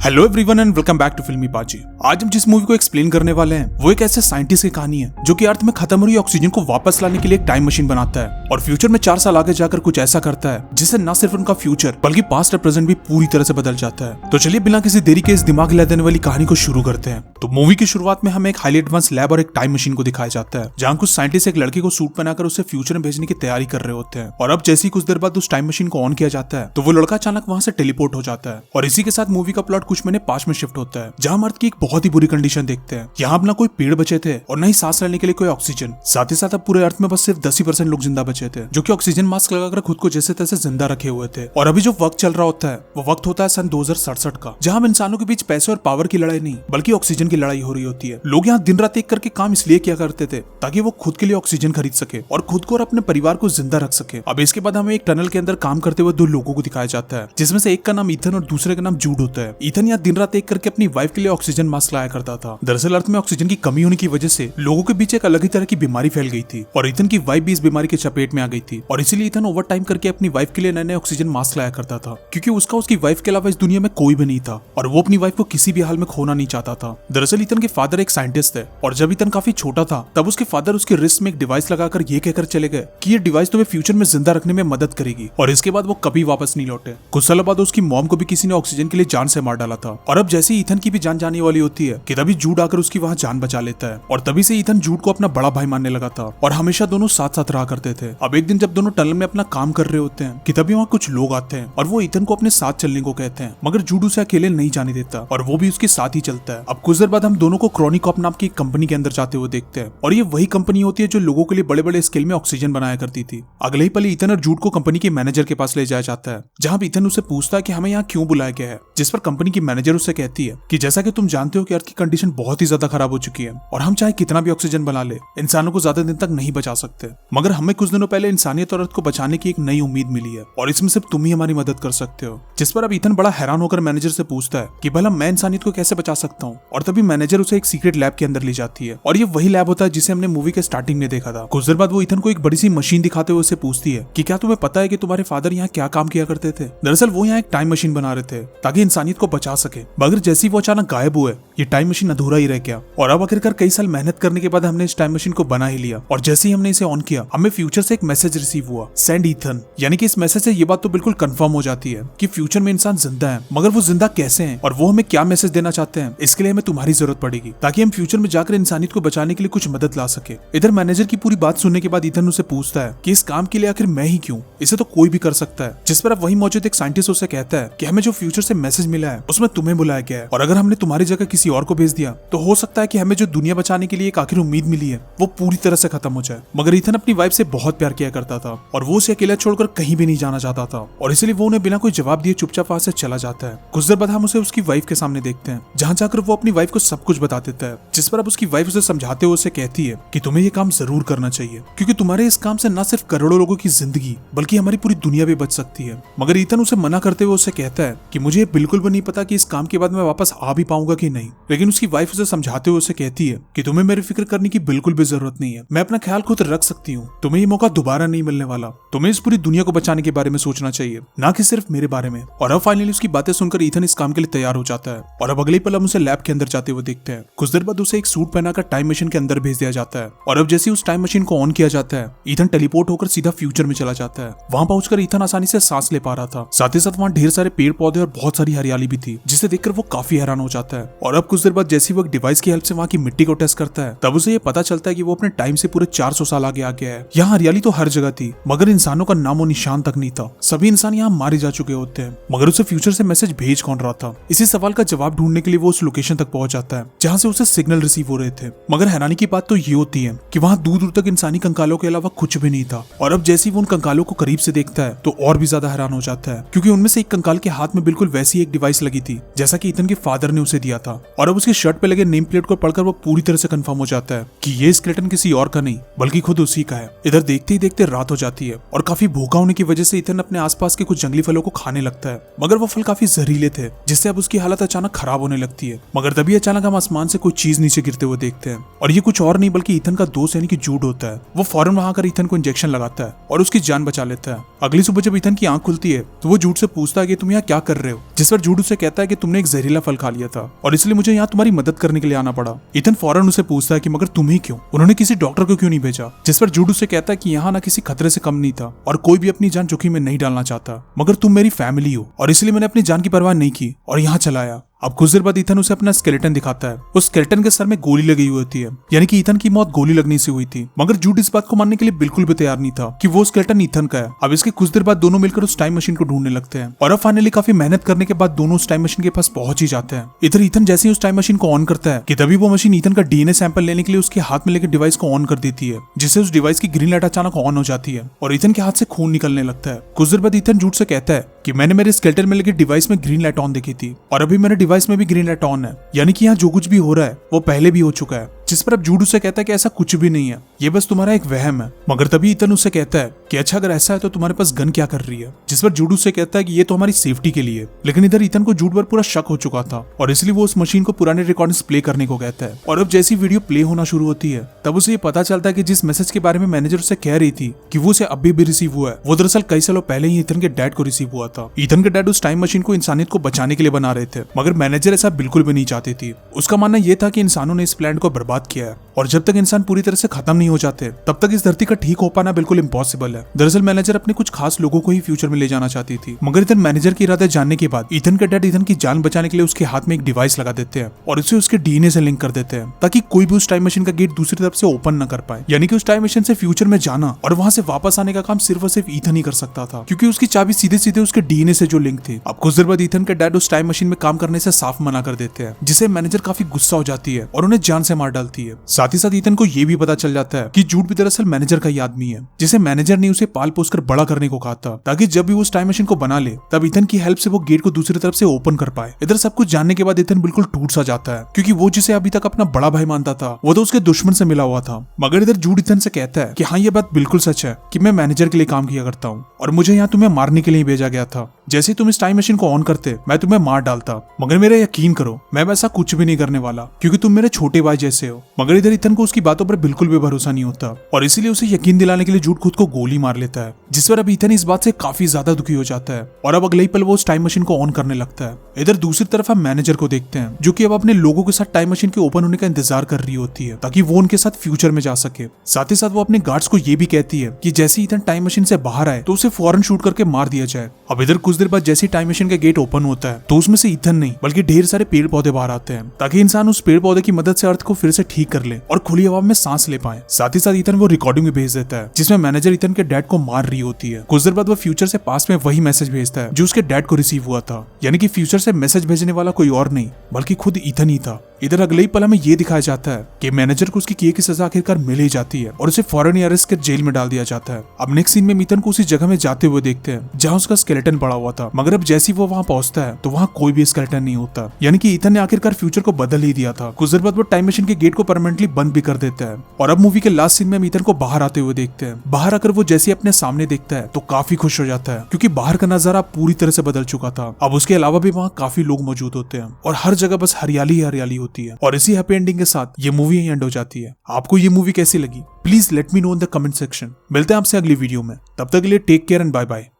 Hello everyone and welcome back to Filmy Paaji. आज हम जिस मूवी को एक्सप्लेन करने वाले हैं वो एक ऐसे साइंटिस्ट की कहानी है जो कि अर्थ में खत्म हो रही ऑक्सीजन को वापस लाने के लिए एक टाइम मशीन बनाता है और फ्यूचर में 4 साल आगे जाकर कुछ ऐसा करता है जिससे न सिर्फ उनका फ्यूचर बल्कि पास्ट और प्रेजेंट भी पूरी तरह से बदल जाता है। तो चलिए बिना किसी देरी के इस दिमाग हिला देने वाली कहानी को शुरू करते हैं। तो मूवी की शुरुआत में हमें एक हाईली एडवांस लैब और एक टाइम मशीन को दिखाया जाता है जहाँ कुछ साइंटिस्ट एक लड़के को सूट बनाकर उसे फ्यूचर में भेजने की तैयारी कर रहे होते हैं। और अब जैसे ही कुछ देर बाद उस टाइम मशीन को ऑन किया जाता है तो वो लड़का अचानक वहां से टेलीपोर्ट हो जाता है और इसी के साथ मूवी का प्लॉट कुछ महीने पास्ट में शिफ्ट होता है जहां मर्द की एक बहुत ही बुरी कंडीशन देखते हैं। यहाँ अब ना कोई पेड़ बचे थे और न ही सांस लेने के लिए कोई ऑक्सीजन। साथ ही साथ अब पूरे अर्थ में बस सिर्फ 10% लोग जिंदा बचे थे जो कि ऑक्सीजन मास्क लगाकर खुद को जैसे तैसे जिंदा रखे हुए थे। और अभी जो वक्त चल रहा होता है वो वक्त होता है सन 2067 का, जहां अब इंसानों के बीच पैसे और पावर की लड़ाई नहीं बल्कि ऑक्सीजन की लड़ाई हो रही होती है। लोग यहाँ दिन रात एक करके काम इसलिए किया करते थे ताकि वो खुद के लिए ऑक्सीजन खरीद सके और खुद को और अपने परिवार को जिंदा रख सके। अब इसके बाद हमें एक टनल के अंदर काम करते हुए 2 लोगों को दिखाया जाता है जिसमें से एक का नाम ईथन और दूसरे का नाम जूड होता है। ईथन यहाँ दिन रात एक करके अपनी वाइफ के लिए ऑक्सीजन मास्क लाया करता था। दरअसल अर्थ में ऑक्सीजन की कमी होने की वजह से लोगों के बीच एक अलग ही तरह की बीमारी फैल गई थी और ईथन की वाइफ भी इस बीमारी के चपेट में आ गई थी और इसीलिए ईथन ओवर टाइम करके अपनी वाइफ के लिए नए नए ऑक्सीजन मास्क लाया करता था क्योंकि उसकी वाइफ के अलावा इस दुनिया में कोई भी नहीं था और वो अपनी वाइफ को किसी भी हाल में खोना नहीं चाहता था। दरअसल ईथन के फादर एक साइंटिस्ट थे और जब ईथन काफी छोटा था तब उसके फादर उसके रिस्ट में एक डिवाइस लगाकर ये कहकर चले गए कि ये डिवाइस तुम्हें फ्यूचर में जिंदा रखने में मदद करेगी और इसके बाद वो कभी वापस नहीं लौटे। कुछ सालों बाद उसकी मॉम को भी किसी ने ऑक्सीजन के लिए जान से मार डाला था और अब जैसे ईथन की भी जान जाने वाली होती है कि तभी जूड आकर उसकी वहां जान बचा लेता है और तभी से ईथन जूड को अपना बड़ा भाई मानने लगा था और हमेशा दोनों साथ साथ रहा करते थे। अब एक दिन जब दोनों टनल में अपना काम कर रहे होते हैं कि तभी वहाँ कुछ लोग आते हैं और वो ईथन को अपने साथ चलने को कहते हैं मगर जूड उसे अकेले नहीं जाने देता और वो भी उसके साथ ही चलता है। अब कुछ देर बाद हम दोनों को क्रोनिकॉप नाम की कंपनी के अंदर जाते हुए देखते हैं और ये वही कंपनी होती है जो लोगों के लिए बड़े बड़े स्केल में ऑक्सीजन बनाया करती थी। अगले ही पल ईथन और जूड को कंपनी के मैनेजर के पास ले जाया जाता है जहाँ ईथन उसे पूछता है कि हमें यहाँ क्यों बुलाया गया है, जिस पर कंपनी की मैनेजर उसे कहती है कि जैसा कि तुम जानते हो कि अर्थ की कंडीशन बहुत ही ज्यादा खराब हो चुकी है और हम चाहे कितना भी ऑक्सीजन बना ले इंसानों को ज्यादा दिन तक नहीं बचा सकते, मगर हमें कुछ दिनों पहले इंसानियत और अर्थ को बचाने की एक नई उम्मीद मिली है और इसमें सिर्फ तुम ही हमारी मदद कर सकते हो। जिस पर अब ईथन बड़ा हैरान होकर मैनेजर से पूछता है कि भला मैं इंसानियत को कैसे बचा सकता हूँ और तभी मैनेजर उसे एक सीक्रेट लैब के अंदर ले जाती है और ये वही लैब होता है जिसे हमने मूवी के स्टार्टिंग में देखा था। कुछ देर बाद वो ईथन को एक बड़ी सी मशीन दिखाते हुए उसे पूछती है कि क्या तुम्हें पता है कि तुम्हारे फादर यहाँ क्या काम किया करते थे। दरअसल वो यहाँ एक टाइम मशीन बना रहे थे ताकि इंसानियत को बचा सके, मगर जैसे ही वो अचानक गायब हुए ये टाइम मशीन अधूरा ही रह गया और अब आखिरकार कई साल मेहनत करने के बाद हमने इस टाइम मशीन को बना ही लिया और जैसे ही हमने इसे ऑन किया हमें फ्यूचर से एक मैसेज रिसीव हुआ, सेंड ईथन। यानी कि इस मैसेज से ये बात तो बिल्कुल कंफर्म हो जाती है कि फ्यूचर में इंसान जिंदा है, मगर वो जिंदा कैसे हैं और वो हमें क्या मैसेज देना चाहते हैं इसके लिए हमें तुम्हारी जरूरत पड़ेगी ताकि हम फ्यूचर में जाकर इंसानियत को बचाने के लिए कुछ मदद ला सके। इधर मैनेजर की पूरी बात सुनने के बाद ईथन उसे पूछता है कि इस काम के लिए आखिर मैं ही क्यों, इसे तो कोई भी कर सकता है। जिस पर अब वही मौजूद एक साइंटिस्ट उसे कहता है कि हमें जो फ्यूचर से मैसेज मिला है उसमें तुम्हें बुलाया गया है और अगर हमने तुम्हारी जगह किसी और को भेज दिया तो हो सकता है कि हमें जो दुनिया बचाने के लिए एक आखिर उम्मीद मिली है वो पूरी तरह से खत्म हो जाए। मगर ईथन अपनी वाइफ से बहुत प्यार किया करता था और वो उसे अकेला छोड़कर कहीं भी नहीं जाना चाहता था और इसलिए वो उन्हें बिना कोई जवाब दिए चुपचाप वहां से चला जाता है। कुछ देर बाद हम उसे उसकी वाइफ के सामने देखते हैं जहां जाकर वो अपनी वाइफ को सब कुछ बता देता है, जिस पर अब उसकी वाइफ उसे समझाते हुए उसे कहती है कि तुम्हें ये काम जरूर करना चाहिए क्योंकि तुम्हारे इस काम से न सिर्फ करोड़ों लोगों की जिंदगी बल्कि हमारी पूरी दुनिया भी बच सकती है। मगर ईथन उसे मना करते हुए उसे कहता है कि मुझे बिल्कुल भी नहीं पता कि इस काम के बाद मैं वापस आ भी पाऊंगा कि नहीं, लेकिन उसकी वाइफ उसे समझाते हुए उसे कहती है कि तुम्हें मेरी फिक्र करने की बिल्कुल भी जरूरत नहीं है, मैं अपना ख्याल खुद रख सकती हूँ, तुम्हें ये मौका दोबारा नहीं मिलने वाला, तुम्हें इस पूरी दुनिया को बचाने के बारे में सोचना चाहिए ना कि सिर्फ मेरे बारे में। और अब फाइनली उसकी बातें सुनकर ईथन इस काम के लिए तैयार हो जाता है और अब अगले पल हम उसे लैब के अंदर जाते हुए देखते हैं। कुछ देर बाद उसे एक सूट पहनाकर टाइम मशीन के अंदर भेज दिया जाता है और अब जैसे उस टाइम मशीन को ऑन किया जाता है ईथन टेलीपोर्ट होकर सीधा फ्यूचर में चला जाता है। वहां पहुंचकर ईथन आसानी से सांस ले पा रहा था, साथ ही साथ वहां ढेर सारे पेड़ पौधे और बहुत सारी हरियाली भी थी जिसे देखकर वो काफी हैरान हो जाता है। और अब कुछ देर बाद जैसे वो एक डिवाइस की हेल्प से वहां की मिट्टी को टेस्ट करता है तब उसे ये पता चलता है कि वो अपने टाइम से पूरे 400 साल आगे आ गया है। यहाँ हरियाली तो हर जगह थी मगर इंसानों का नामो निशान तक नहीं था, सभी इंसान यहाँ मारे जा चुके होते हैं। मगर उसे फ्यूचर से मैसेज भेज कौन रहा था, इसी सवाल का जवाब ढूंढने के लिए वो उस लोकेशन तक पहुंच जाता है जहाँ से उसे सिग्नल रिसीव हो रहे थे। मगर हैरानी की बात तो ये होती है कि वहाँ दूर दूर तक इंसानी कंकालों के अलावा कुछ भी नहीं था और अब जैसे ही वो उन कंकालों को करीब से देखता है तो और भी ज्यादा हैरान हो जाता है क्योंकि उनमें से एक कंकाल के हाथ में बिल्कुल वैसी एक डिवाइस लगी थी जैसा कि ईथन के फादर ने उसे दिया था। और अब उसकी शर्ट पे लगे नेम प्लेट को पढ़कर वो पूरी तरह से कंफर्म हो जाता है कि ये स्केलेटन किसी और का नहीं बल्कि खुद उसी का है। इधर देखते ही देखते रात हो जाती है और काफी भूखा होने की वजह से ईथन अपने आसपास के कुछ जंगली फलों को खाने लगता है, मगर वो फल काफी जहरीले थे जिससे अब उसकी हालत अचानक खराब होने लगती है। मगर तभी अचानक हम आसमान से कोई चीज नीचे गिरते हुए देखते हैं और ये कुछ और नहीं बल्कि ईथन का दोस्त यानी कि जूड होता है। वो फौरन वहां आकर ईथन को इंजेक्शन लगाता है और उसकी जान बचा लेता है। अगली सुबह जब ईथन की आंख खुलती है तो वो जूड से पूछता है कि तुम यहाँ क्या कर रहे हो, जिस पर जूड उसे कहता है कि तुमने एक जहरीला फल खा लिया था और इसलिए मुझे यहाँ तुम्हारी मदद करने के लिए आना पड़ा। ईथन फौरन उसे पूछता है कि मगर तुम ही क्यों, उन्होंने किसी डॉक्टर को क्यों नहीं भेजा, जिस पर जूड उसे कहता है कि यहाँ ना किसी खतरे से कम नहीं था और कोई भी अपनी जान जोखिम में नहीं डालना चाहता, मगर तुम मेरी फैमिली हो और इसलिए मैंने अपनी जान की परवाह नहीं की और यहाँ चलाया। अब कुछ देर बाद ईथन उसे अपना स्केलेटन दिखाता है। उस स्केलेटन के सर में गोली लगी हुई होती है, यानी कि ईथन की मौत गोली लगने से हुई थी। मगर जूड इस बात को मानने के लिए बिल्कुल भी तैयार नहीं था कि वो स्केलेटन ईथन का है। अब इसके कुछ देर बाद दोनों मिलकर उस टाइम मशीन को ढूंढने लगते हैं और अब फाइनली काफी मेहनत करने के बाद दोनों उस टाइम मशीन के पास पहुंच ही जाते हैं। इधर ईथन जैसे ही उस टाइम मशीन को ऑन करता है कि तभी वो मशीन ईथन का डीएनए सैंपल लेने के लिए उसके हाथ में लेकर डिवाइस को ऑन कर देती है, जिससे उस डिवाइस की ग्रीन लाइट अचानक ऑन हो जाती है और ईथन के हाथ से खून निकलने लगता है। कुछ देर बाद ईथन जूड से कहता है कि मैंने मेरे स्केलेटन में लेकर डिवाइस में ग्रीन लाइट ऑन देखी थी और अभी मेरे डिवाइस में भी ग्रीन लाइट ऑन है, यानी कि यहाँ जो कुछ भी हो रहा है वो पहले भी हो चुका है। जिस पर अब जूड उसे कहता है कि ऐसा कुछ भी नहीं है, ये बस तुम्हारा एक वहम है। मगर तभी ईथन उसे कहता है कि अच्छा अगर ऐसा है तो तुम्हारे पास गन क्या कर रही है, जिस पर जूड उसे कहता है कि ये तो हमारी सेफ्टी के लिए। लेकिन इधर ईथन को जूड पर पूरा शक हो चुका था और इसलिए वो उस मशीन को पुराने रिकॉर्डिंग्स प्ले करने को कहता है। और अब जैसी वीडियो प्ले होना शुरू होती है तब उसे ये पता चलता है कि जिस मैसेज के बारे में मैनेजर उसे कह रही थी कि वो उसे अभी भी रिसीव हुआ है, वो दरअसल कई सालों पहले ही ईथन के डैड को रिसीव हुआ था। ईथन के डैड उस टाइम मशीन को इंसानियत को बचाने के लिए बना रहे थे, मगर मैनेजर ऐसा बिल्कुल भी नहीं चाहती थी। उसका मानना यह था कि इंसानों ने इस प्लान को बर्बाद किया है और जब तक इंसान पूरी तरह से खत्म नहीं हो जाते तब तक इस धरती का ठीक हो पाना बिल्कुल इम्पॉसिबल है। दरअसल मैनेजर अपने कुछ खास लोगों को ही फ्यूचर में ले जाना चाहती थी, मगर इधर मैनेजर की इरादे जानने के बाद ईथन के डैड ईथन की जान बचाने के लिए उसके हाथ में एक डिवाइस लगा देते हैं और उसे उसके डीएनए से लिंक कर देते हैं ताकि कोई भी उस टाइम मशीन का गेट दूसरी तरफ से ओपन न कर पाए। यानी कि उस टाइम मशीन से फ्यूचर में जाना और वहां से वापस आने का काम सिर्फ और सिर्फ ईथन ही कर सकता था, क्योंकि उसकी चाबी सीधे सीधे उसके डीएनए से जो लिंक थी। अब कुछ देर बाद ईथन के डैड उस टाइम मशीन में काम करने से साफ मना कर देते हैं, जिसे मैनेजर काफी गुस्सा हो जाती है और उन्हें जान से मार डालती है। साथ ही साथ ईथन को ये भी पता चल जाता है कि जूड भी दरअसल मैनेजर का ही आदमी है, जिसे मैनेजर ने उसे पाल पोस कर बड़ा करने को कहा था ताकि जब भी वो उस टाइम मशीन को बना ले तब ईथन की हेल्प से वो गेट को दूसरी तरफ से ओपन कर पाए। इधर सब कुछ जानने के बाद ईथन बिल्कुल टूट सा जाता है, क्योंकि वो जिसे अभी तक अपना बड़ा भाई मानता था वो तो उसके दुश्मन से मिला हुआ था। मगर इधर जूड ईथन से कहता है कि हाँ ये बात बिल्कुल सच है कि मैं मैनेजर के लिए काम किया करता हूँ और मुझे यहाँ तुम्हें मारने के लिए भेजा गया था। जैसे ही तुम इस टाइम मशीन को ऑन करते मैं तुम्हें मार डालता, मगर मेरा यकीन करो मैं वैसा कुछ भी नहीं करने वाला, क्योंकि तुम मेरे छोटे भाई जैसे हो। मगर इधर ईथन को उसकी बातों पर बिल्कुल भी भरोसा नहीं होता और इसीलिए उसे यकीन दिलाने के लिए जूड खुद को गोली मार लेता है, जिस पर अब ईथन इस बात से काफी ज्यादा दुखी हो जाता है और अब अगले ही पल वो उस टाइम मशीन को ऑन करने लगता है। इधर दूसरी तरफ हम मैनेजर को देखते हैं जो कि अब अपने लोगों के साथ टाइम मशीन के ओपन होने का इंतजार कर रही होती है ताकि वो उनके साथ फ्यूचर में जा सके। साथ ही साथ वो अपने गार्ड्स को ये भी कहती है कि जैसे ईथन टाइम मशीन से बाहर आए तो उसे फौरन शूट करके मार दिया जाए। अब इधर कुछ देर बाद जैसे टाइम मशीन का गेट ओपन होता है तो उसमें से ईथन नहीं बल्कि ढेर सारे पेड़ पौधे बाहर आते हैं ताकि इंसान उस पेड़ पौधे की मदद से अर्थ को फिर से ठीक कर ले और खुली हवा में सांस ले पाए। साथ ही साथ ईथन वो रिकॉर्डिंग भी भेज देता है जिसमें मैनेजर ईथन के डैड को मार रही होती है। कुछ देर बाद वो फ्यूचर से पास्ट में वही मैसेज भेजता है जो उसके डैड को रिसीव हुआ था, यानी कि फ्यूचर से मैसेज भेजने वाला कोई और नहीं बल्कि खुद ईथन ही था। इधर अगले ही पल हमें ये दिखाया जाता है कि मैनेजर को उसकी किए की सजा आखिरकार मिल ही जाती है और उसे फौरन अरेस्ट कर जेल में डाल दिया जाता है। अब नेक्स्ट सीन में ईथन को उसी जगह में जाते हुए देखते हैं जहाँ उसका स्केलेटन पड़ा हुआ था, मगर अब जैसे ही वो वहाँ पहुंचता है तो वहाँ कोई भी स्केलेटन नहीं होता, यानी कि ईथन ने आखिरकार फ्यूचर को बदल ही दिया था। कुछ देर बाद वो टाइम मशीन के गेट को परमानेंटली बंद भी कर देता है और अब मूवी के लास्ट सीन में हम ईथन को बाहर आते हुए देखते हैं। बाहर आकर वो जैसे अपने सामने देखता है तो काफी खुश हो जाता है, क्योंकि बाहर का नजारा पूरी तरह से बदल चुका था। अब उसके अलावा भी वहाँ काफी लोग मौजूद होते हैं और हर जगह बस हरियाली ही हरियाली होती है। और इसी हैप्पी एंडिंग के साथ ये मूवी यहीं एंड हो जाती है। आपको ये मूवी कैसी लगी please let me know in the comment section. मिलते हैं आपसे अगली वीडियो में, तब तक के लिए take care and bye bye.